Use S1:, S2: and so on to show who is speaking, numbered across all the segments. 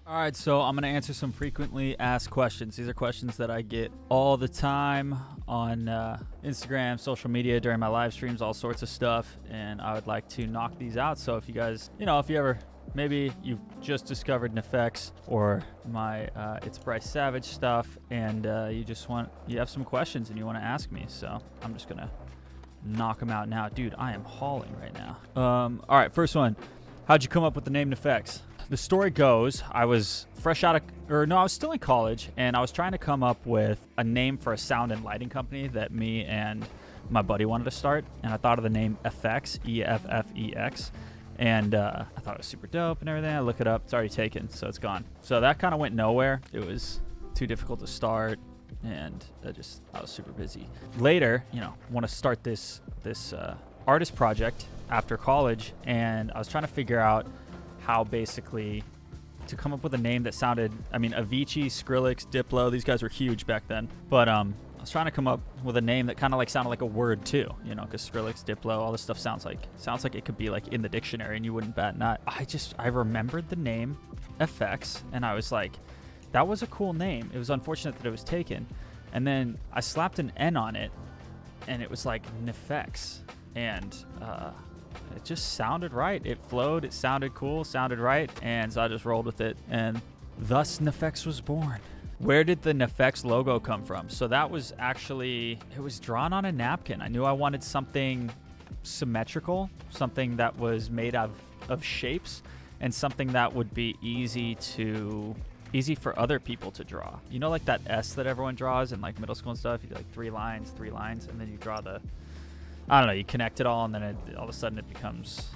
S1: All right, so I'm going to answer some frequently asked questions. These are questions that I get all the time on Instagram, social media, during my live streams, all sorts of stuff, and I would like to knock these out. So if you guys, if you ever, maybe you've just discovered NEFFEX or my ItsBryce Savage stuff, and you have some questions and you want to ask me, so I'm just going to knock them out now. Dude, I am hauling right now. All right, first one. How'd you come up with the name NEFFEX? The story goes, I was I was still in college, and I was trying to come up with a name for a sound and lighting company that me and my buddy wanted to start, and I thought of the name NEFFEX, EFFEX, and I thought it was super dope and everything. I look it up, it's already taken, so it's gone. So that kind of went nowhere. It was too difficult to start, and I was super busy. Later, want to start this artist project after college, and I was trying to figure out how basically to come up with a name that sounded, Avicii, Skrillex, Diplo, these guys were huge back then. But I was trying to come up with a name that kind of sounded like a word too, because Skrillex, Diplo, all this stuff sounds like it could be in the dictionary and you wouldn't bat an eye. I remembered the name NEFFEX, and I was like, that was a cool name. It was unfortunate that it was taken. And then I slapped an N on it, and it was like NEFFEX. And it just sounded right. It flowed. It sounded cool. Sounded right. And so I just rolled with it. And thus NEFFEX was born. Where did the NEFFEX logo come from? So that was it was drawn on a napkin. I knew I wanted something symmetrical, something that was made of shapes, and something that would be easy for other people to draw. Like that S that everyone draws in middle school and stuff. You do 3 lines, and then you draw you connect it all, and then all of a sudden it becomes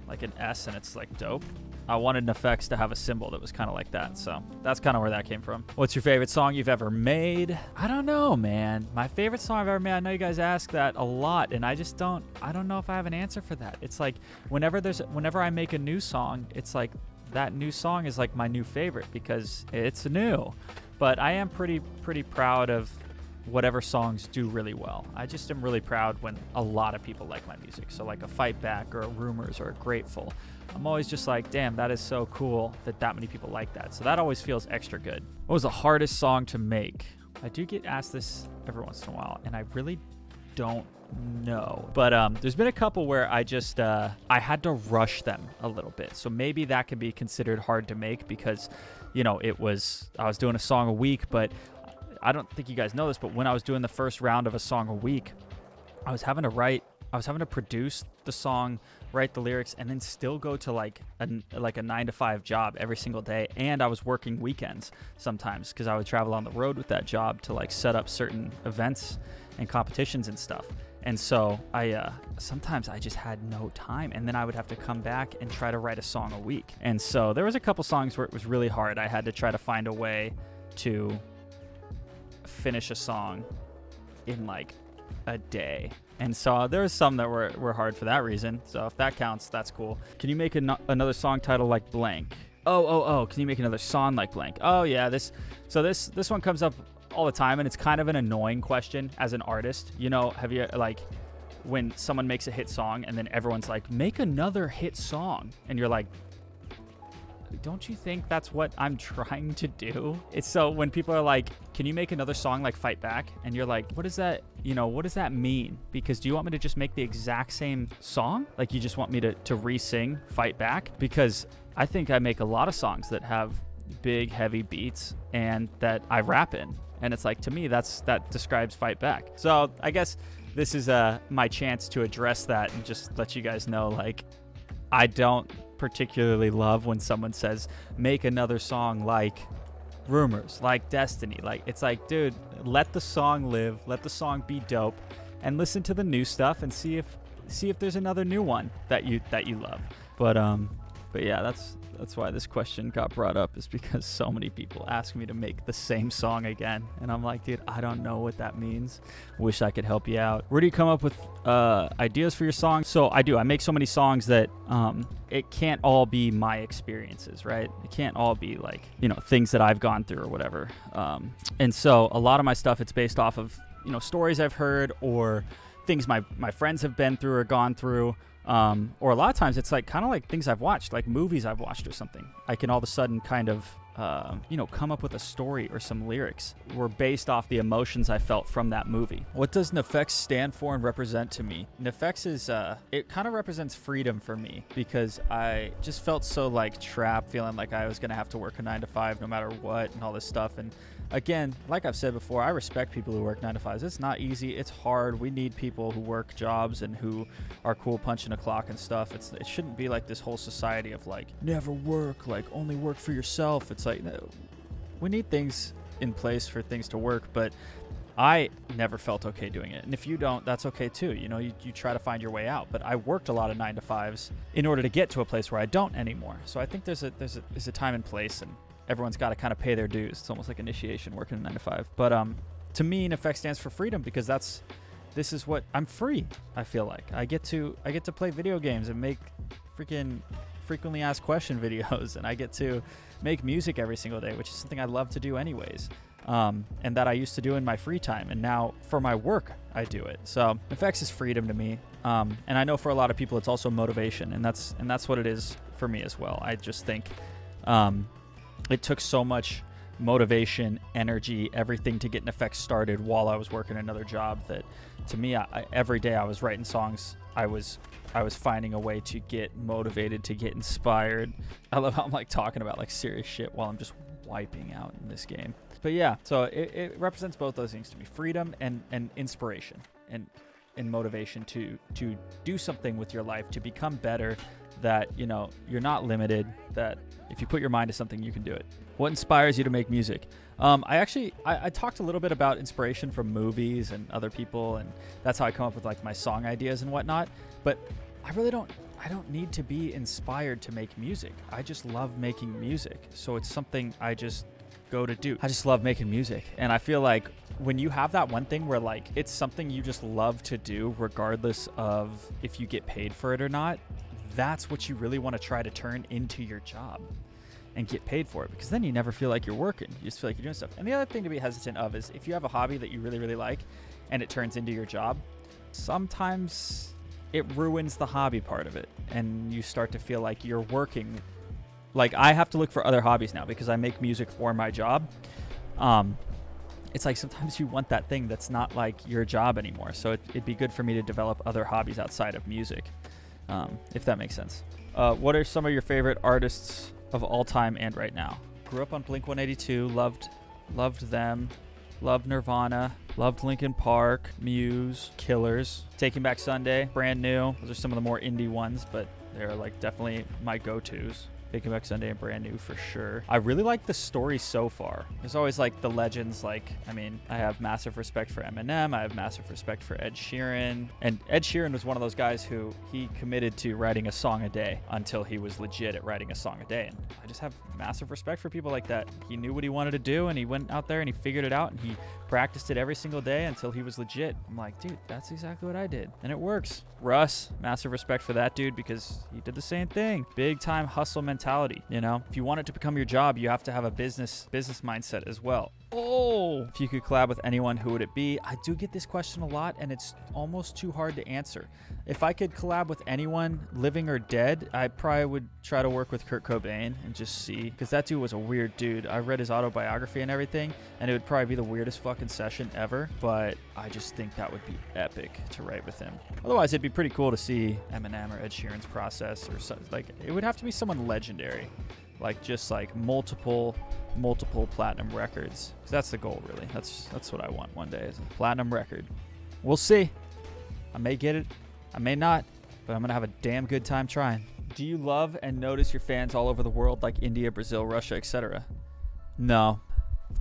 S1: like an S, and it's dope. I wanted NEFFEX to have a symbol that was kind of like that, so that's kind of where that came from. What's your favorite song you've ever made? I don't know, man. My favorite song I've ever made, I know you guys ask that a lot, and I don't know if I have an answer for that. It's whenever I make a new song, it's that new song is my new favorite because it's new. But I am pretty proud of whatever songs do really well. I just am really proud when a lot of people like my music. So a Fight Back or a Rumors or a Grateful. I'm always just damn, that is so cool that many people like that. So that always feels extra good. What was the hardest song to make? I do get asked this every once in a while, and I really don't know. But there's been a couple where I just I had to rush them a little bit. So maybe that could be considered hard to make because, I was doing a song a week, but I don't think you guys know this, but when I was doing the first round of a song a week, I was having to produce the song, write the lyrics, and then still go to a 9-to-5 job every single day. And I was working weekends sometimes because I would travel on the road with that job to set up certain events and competitions and stuff. And so sometimes I just had no time, and then I would have to come back and try to write a song a week. And so there was a couple songs where it was really hard. I had to try to find a way to finish a song in a day, and so there was some that were hard for that reason. So if that counts, that's cool. Can you make another song title like blank? Oh, can you make another song like blank? Oh yeah, this one comes up all the time, and it's kind of an annoying question as an artist. Have you when someone makes a hit song and then everyone's like, make another hit song, and you're like, don't you think that's what I'm trying to do? It's so when people are like, can you make another song like Fight Back? And you're like, what does that mean? Because do you want me to just make the exact same song? You just want me to re-sing Fight Back? Because I think I make a lot of songs that have big, heavy beats and that I rap in. And it's to me, that describes Fight Back. So I guess this is my chance to address that and just let you guys know, I don't particularly love when someone says make another song like Rumors, like Destiny. It's dude, let the song live, let the song be dope, and listen to the new stuff and see if there's another new one that you love. But yeah, that's why this question got brought up, is because so many people ask me to make the same song again, and I'm like, dude, I don't know what that means. Wish I could help you out. Where do you come up with ideas for your songs? So I make so many songs that it can't all be my experiences, right? It can't all be things that I've gone through or whatever. And so a lot of my stuff, it's based off of stories I've heard or things my friends have been through or gone through. Or a lot of times it's like kind of like things I've watched, like movies I've watched or something. I can all of a sudden kind of come up with a story or some lyrics were based off the emotions I felt from that movie. What does NEFFEX stand for and represent to me? NEFFEX is, it kind of represents freedom for me, because I just felt so like trapped, feeling like I was going to have to work a 9-to-5 no matter what and all this stuff. And again, like I've said before, I respect people who work 9-to-5s. It's not easy. It's hard. We need people who work jobs and who are cool punching a clock and stuff. It shouldn't be like this whole society of like, never work, like only work for yourself. It's like, no, we need things in place for things to work, but I never felt okay doing it. And if you don't, that's okay too. You try to find your way out. But I worked a lot of 9-to-5s in order to get to a place where I don't anymore. So I think there's a time and place, and everyone's got to kind of pay their dues. It's almost like initiation working a 9-to-5. But to me, NEFFEX stands for freedom, because this is what I'm free. I feel like I get to play video games and make freaking frequently asked question videos, and I get to make music every single day, which is something I love to do anyways. And that I used to do in my free time, and now for my work I do it. So NEFFEX is freedom to me, and I know for a lot of people it's also motivation, and that's what it is for me as well. I just think it took so much motivation, energy, everything to get NEFFEX started while I was working another job, that to me, every day I was writing songs. I was finding a way to get motivated, to get inspired. I love how I'm like talking about like serious shit while I'm just wiping out in this game. But yeah, so it represents both those things to me: freedom and inspiration and motivation to do something with your life, to become better, that you're not limited, that if you put your mind to something, you can do it. What inspires you to make music? I talked a little bit about inspiration from movies and other people, and that's how I come up with like my song ideas and whatnot. But I don't need to be inspired to make music. I just love making music. So it's something I just go to do. I just love making music. And I feel like when you have that one thing where like it's something you just love to do regardless of if you get paid for it or not, that's what you really want to try to turn into your job and get paid for it, because then you never feel like you're working. You just feel like you're doing stuff. And the other thing to be hesitant of is if you have a hobby that you really, really like and it turns into your job, sometimes it ruins the hobby part of it, and you start to feel like you're working. Like I have to look for other hobbies now because I make music for my job. It's like sometimes you want that thing that's not like your job anymore. So it'd be good for me to develop other hobbies outside of music, if that makes sense. What are some of your favorite artists of all time and right now? Grew up on Blink-182, loved them, loved Nirvana, loved Linkin Park, Muse, Killers, Taking Back Sunday, brand new. Those are some of the more indie ones, but they're like definitely my go-tos. Taking Back Sunday and brand new for sure. I really like the story so far. There's always like the legends. Like, I mean, I have massive respect for Eminem. I have massive respect for Ed Sheeran. And Ed Sheeran was one of those guys who he committed to writing a song a day until he was legit at writing a song a day. And I just have massive respect for people like that. He knew what he wanted to do, and he went out there and he figured it out, and he practiced it every single day until he was legit. I'm like, dude, that's exactly what I did, and it works. Russ, massive respect for that dude, because he did the same thing. Big time hustle mentality. If you want it to become your job, you have to have a business mindset as well. Oh, if you could collab with anyone, who would it be? I do get this question a lot, and it's almost too hard to answer. If I could collab with anyone, living or dead, I probably would try to work with Kurt Cobain and just see, because that dude was a weird dude. I read his autobiography and everything, and it would probably be the weirdest fucking session ever, but I just think that would be epic to write with him. Otherwise, it'd be pretty cool to see Eminem or Ed Sheeran's process, or something. Like, it would have to be someone legendary, like just like multiple platinum records, because that's the goal, really. That's what I want one day, is a platinum record. We'll see. I may get it, I may not, but I'm gonna have a damn good time trying. Do you love and notice your fans all over the world, like India, Brazil, Russia, etc.? No. Of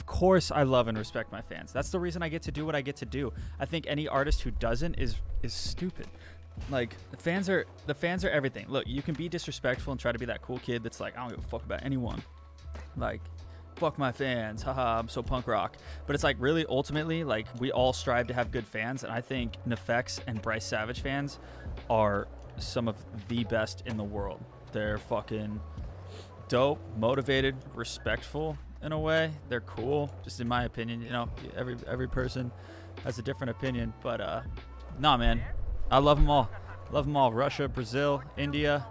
S1: course I love and respect my fans. That's the reason I get to do what I get to do. I think any artist who doesn't is stupid. Like, the fans are everything. Look, you can be disrespectful and try to be that cool kid that's like, I don't give a fuck about anyone. Like, fuck my fans, haha, I'm so punk rock. But it's like, really, ultimately, like, we all strive to have good fans, and I think NEFFEX and Bryce Savage fans are some of the best in the world. They're fucking dope, motivated, respectful in a way. They're cool, just in my opinion. Every person has a different opinion, but nah, man, I love them all. Love them all. Russia, Brazil, India.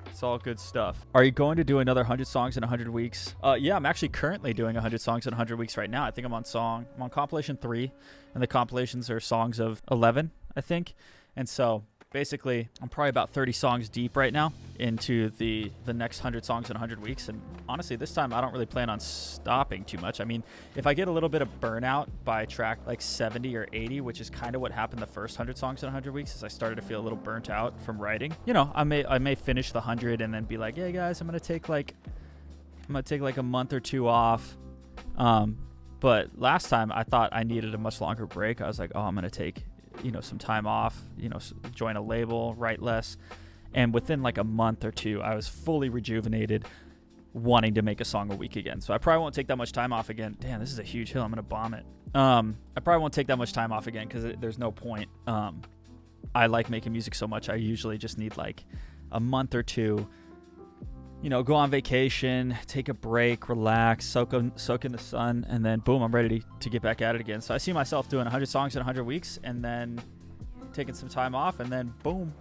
S1: It's all good stuff. Are you going to do another 100 songs in 100 weeks? Yeah, I'm actually currently doing 100 songs in 100 weeks right now. I think I'm on compilation 3, and the compilations are songs of 11, I think. And so basically, I'm probably about 30 songs deep right now into the next 100 songs in 100 weeks. And honestly, this time I don't really plan on stopping too much. I mean, if I get a little bit of burnout by track like 70 or 80, which is kind of what happened the first 100 songs in 100 weeks, is I started to feel a little burnt out from writing. You know, I may finish the 100 and then be like, hey guys, I'm gonna take like a month or 2 off. But last time I thought I needed a much longer break. I was like, oh, I'm gonna take some time off, join a label, write less. And within like a month or 2, I was fully rejuvenated, wanting to make a song a week again. So I probably won't take that much time off again. Damn, this is a huge hill. I'm going to bomb it. I probably won't take that much time off again because there's no point. I like making music so much. I usually just need like a month or 2, go on vacation, take a break, relax, soak in the sun, and then boom, I'm ready to get back at it again. So I see myself doing 100 songs in 100 weeks and then taking some time off and then boom,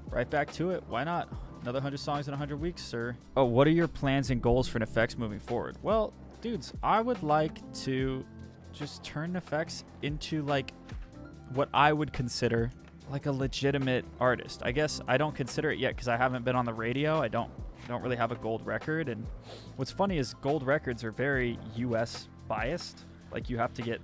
S1: right back to it. Why not? Another 100 songs in 100 weeks, or what are your plans and goals for NEFFEX moving forward? Well, dudes, I would like to just turn NEFFEX into like what I would consider like a legitimate artist. I guess I don't consider it yet because I haven't been on the radio. I don't really have a gold record. And what's funny is gold records are very US biased. Like you have to get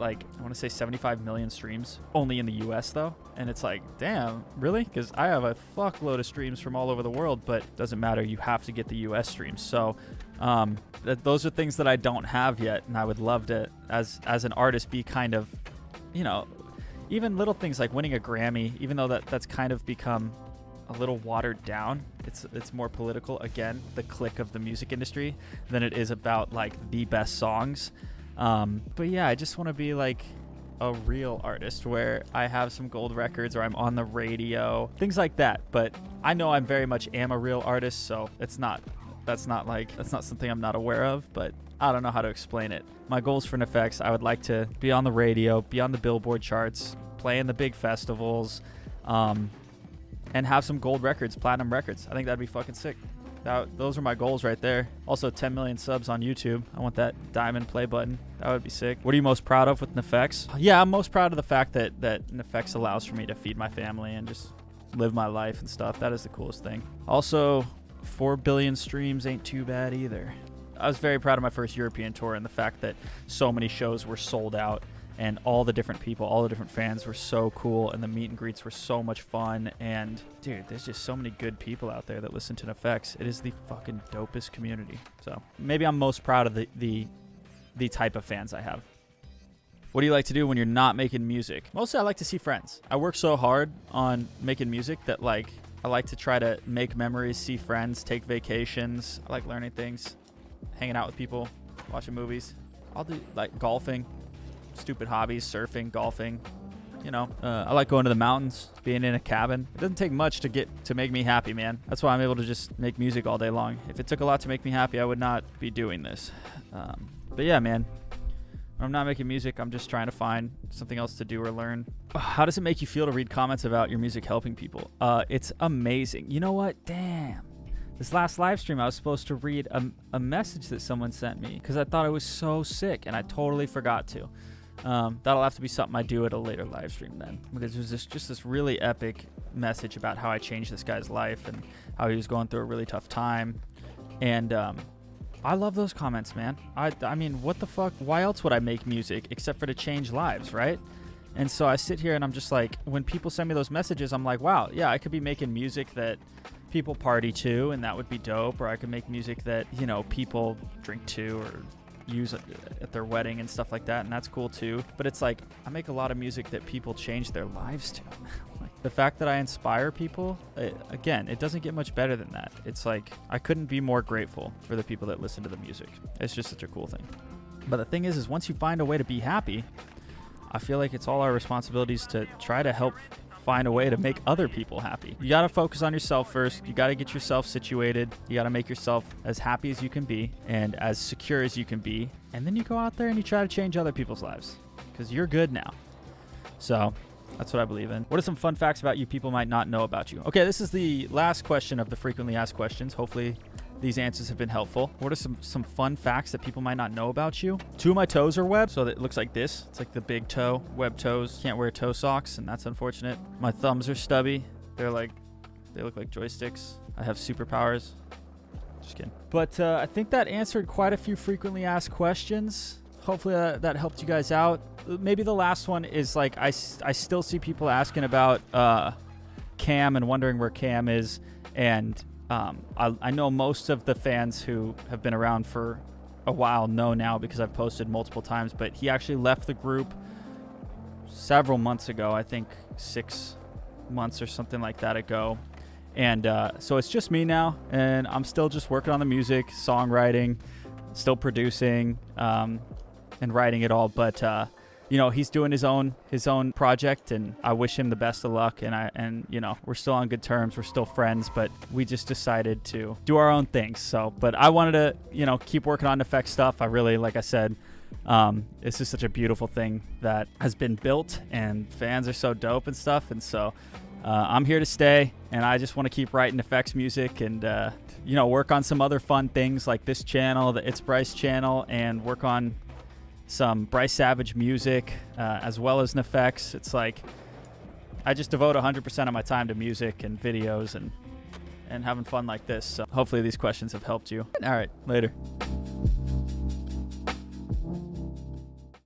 S1: like, I want to say 75 million streams only in the US though. And it's like, damn, really? Because I have a fuckload of streams from all over the world, but it doesn't matter. You have to get the US streams. So those are things that I don't have yet. And I would love to, as an artist, be kind of, even little things like winning a Grammy, even though that's kind of become a little watered down. It's more political, again, the clique of the music industry, than it is about like the best songs. But yeah, I just want to be like a real artist where I have some gold records or I'm on the radio, things like that. But I know I'm very much am a real artist, so that's not something I'm not aware of, but I don't know how to explain it. My goals for NEFFEX, I would like to be on the radio, be on the Billboard charts, play in the big festivals, and have some gold records, platinum records. I think that'd be fucking sick. Those are my goals right there. Also 10 million subs on YouTube. I want that diamond play button. That would be sick. What are you most proud of with NEFFEX? Yeah, I'm most proud of the fact that NEFFEX allows for me to feed my family and just live my life and stuff. That is the coolest thing. Also, 4 billion streams ain't too bad either. I was very proud of my first European tour and the fact that so many shows were sold out and all the different people, all the different fans were so cool and the meet and greets were so much fun. And dude, there's just so many good people out there that listen to NEFFEX. It is the fucking dopest community. So maybe I'm most proud of the type of fans I have. What do you like to do when you're not making music? Mostly I like to see friends. I work so hard on making music that like I like to try to make memories, see friends, take vacations. I like learning things, hanging out with people, watching movies. I'll do like golfing, stupid hobbies, surfing, golfing. I like going to the mountains, being in a cabin. It doesn't take much to make me happy, man. That's why I'm able to just make music all day long. If it took a lot to make me happy, I would not be doing this. But yeah, man, when I'm not making music, I'm just trying to find something else to do or learn. How does it make you feel to read comments about your music helping people? It's amazing. You know what? Damn. This last live stream, I was supposed to read a message that someone sent me because I thought it was so sick, and I totally forgot to. That'll have to be something I do at a later live stream then, because it was just this really epic message about how I changed this guy's life and how he was going through a really tough time. And I love those comments, man. I mean, what the fuck? Why else would I make music except for to change lives, right? And so I sit here and I'm just like, when people send me those messages, I'm like, wow, yeah, I could be making music that people party to, and that would be dope. Or I could make music that, people drink to or use at their wedding and stuff like that, and that's cool too. But it's like, I make a lot of music that people change their lives to. Like, the fact that I inspire people, again, it doesn't get much better than that. It's like, I couldn't be more grateful for the people that listen to the music. It's just such a cool thing. But the thing is once you find a way to be happy, I feel like it's all our responsibilities to try to help find a way to make other people happy. You got to focus on yourself first. You got to get yourself situated. You got to make yourself as happy as you can be and as secure as you can be. And then you go out there and you try to change other people's lives because you're good now. So That's what I believe in. What are some fun facts about you people might not know about you? Okay, this is the last question of the frequently asked questions. Hopefully these answers have been helpful. What are some fun facts that people might not know about you? 2 of my toes are webbed, so it looks like this. It's like the big toe, webbed toes. Can't wear toe socks, and that's unfortunate. My thumbs are stubby. They look like joysticks. I have superpowers. Just kidding. But I think that answered quite a few frequently asked questions. Hopefully that helped you guys out. Maybe the last one is like I still see people asking about Cam and wondering where Cam is, and I know most of the fans who have been around for a while know now because I've posted multiple times, but he actually left the group several months ago, I think 6 months or something like that ago. And so it's just me now, and I'm still just working on the music, songwriting, still producing, and writing it all. But you know, he's doing his own project, and I wish him the best of luck. And you know, we're still on good terms, we're still friends, but we just decided to do our own things. So, but I wanted to, you know, keep working on NEFFEX stuff. I really, like I said, it's just such a beautiful thing that has been built, and fans are so dope and stuff. And so I'm here to stay, and I just want to keep writing NEFFEX music and you know, work on some other fun things like this channel, the ItsBryce channel, and work on some Bryce Savage music, as well as NEFFEX. It's like I just devote 100% of my time to music and videos and having fun like this. So hopefully these questions have helped you. All right, later.